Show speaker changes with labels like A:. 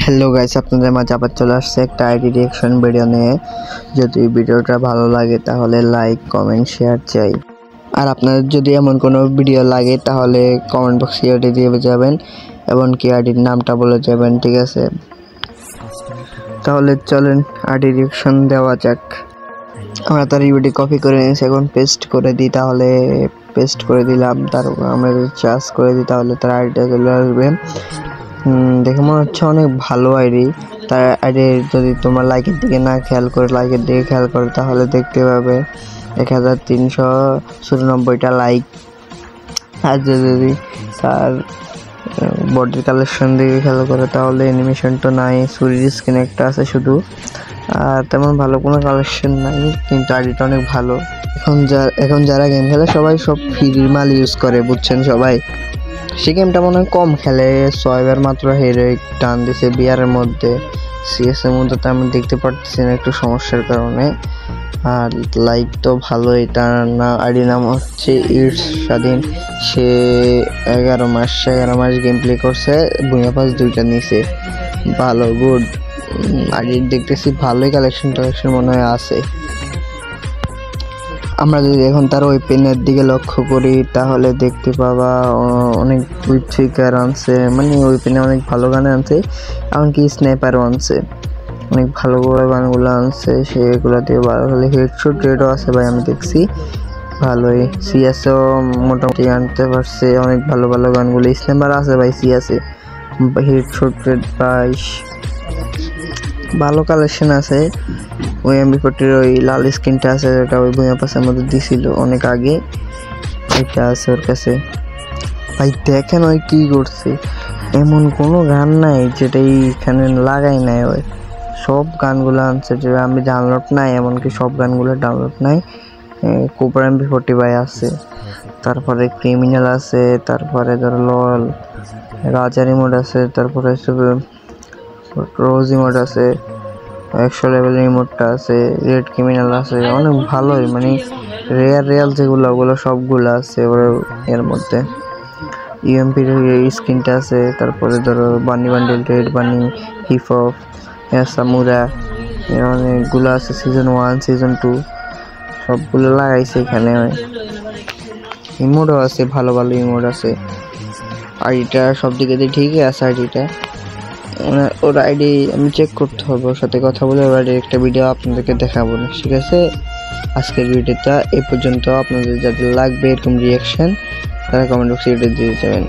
A: Hello guys, আপনাদের মাঝে আবার চলে আসছে একটা আইডি রিঅ্যাকশন ভিডিও নিয়ে। যদি ভিডিওটা ভালো লাগে তাহলে লাইক কমেন্ট শেয়ার চাই। আর আপনাদের যদি এমন কোনো ভিডিও লাগে তাহলে কমেন্ট বক্সে আইডি দিয়ে যাবেন এবং কি আইডির নামটা বলে যাবেন, ঠিক আছে? তাহলে চলেন আইডি রিঅ্যাকশন দেওয়া যাক। আমরা তার ভিডিও কপি করে নিয়েছি, এখন পেস্ট করে দিই। তাহলে পেস্ট করে দিলাম, তারপর আমরা চার্জ করে দিই, তাহলে তার আইডিটা চলে আসবে। দেখে মনে হচ্ছে অনেক ভালো আইডি। তার আইডি যদি তোমার লাইকের দিকে না খেয়াল করে লাইকের দিকে খেয়াল করে তাহলে দেখতে পাবে 1394টা লাইক। আর যদি তার বডির কালেকশন দিকে খেয়াল করে তাহলে অ্যানিমেশনটা নাই, সুরির স্কিন একটা আছে শুধু, আর তেমন ভালো কোনো কালেকশন নাই, কিন্তু আইডিটা অনেক ভালো। এখন যারা গেম খেলে সবাই সব ফ্রি মাল ইউজ করে, বুঝছেন সবাই। সে গেমটা মনে হয় কম খেলে, 6বার মাত্র হেরোইক টান দিছে বিয়ারের মধ্যে। সিএস এর মধ্যে তো আমি দেখতে পারতেছি না একটু সমস্যার কারণে। আর লাইক তো ভালোই, তার না আইডি নাম হচ্ছে ইটস স্বাধীন। সে 11 মাস গেম প্লে করছে, বুয়া পাস 2টা নিছে। ভালো, গুড আইডি দেখতেছি, ভালোই কালেকশন মনে হয় আছে। আমরা যদি এখন তার ওয়েপেনের দিকে লক্ষ্য করি তাহলে দেখতে পাবা অনেক উইথিকার আনছে, মানে ওয়েপেনে অনেক ভালো গান আনছে, এমনকি স্নাইপারও আনছে, অনেক ভালো বড় গানগুলো আনছে। সেগুলো দিয়ে ভালো ভালো হেডশট রেটও আছে ভাই, আমি দেখছি ভালোই। সিএসও মোটামুটি আনতে পারছে অনেক ভালো ভালো গানগুলো। স্নাইপার আছে ভাই সিএসে, হেডশট রেট 22, ভালো কালেকশন আছে। ওই MP40 ওই লাল স্ক্রিনটা আছে, যেটা ওই ভুঁইয়া পাসের মধ্যে দিছিল অনেক আগে, এটা আছে ওর কাছে। ভাই দেখেন ওই কি করছে, এমন কোনো গান নাই যেটা এইখানে লাগাই নাই। ওই সব গানগুলো আনছে, যে আমি ডাউনলোড নাই, এমনকি সব গানগুলো ডাউনলোড নাই। কোবরা MP40 ভাই আছে, তারপরে ক্রিমিনাল আছে, তারপরে ধরো লল রাজার ইমোট আছে, তারপরে রোজ ইমোট আছে, 100 লেভেলের ইমোটটা আছে, রেড ক্রিমিনাল আছে, অনেক ভালোই, মানে রিয়াল যেগুলো ওগুলো সবগুলো আছে এর মধ্যে। ইউএমপির স্ক্রিনটা আছে, তারপরে ধরো bunny bundle, red bunny, hip hop, সামুরা, অনেকগুলো আছে। সিজন 1 সিজন 2 সবগুলো লাগাইছে এখানে। ইমোটও আছে, ভালো ভালো ইমোট আছে। আইডিটা সব দিকে দিয়ে ঠিকই আছে আইডিটা। ওর আইডি আমি চেক করতে হবে, ওর সাথে কথা বলে ওর আইডির একটা ভিডিও আপনাদেরকে দেখাবো, ঠিক আছে? আজকের ভিডিওটা এই পর্যন্ত। আপনাদের যাদের লাগবে এরকম রিয়াকশন তারা কমেন্ট বক্সে দিয়ে যাবেন।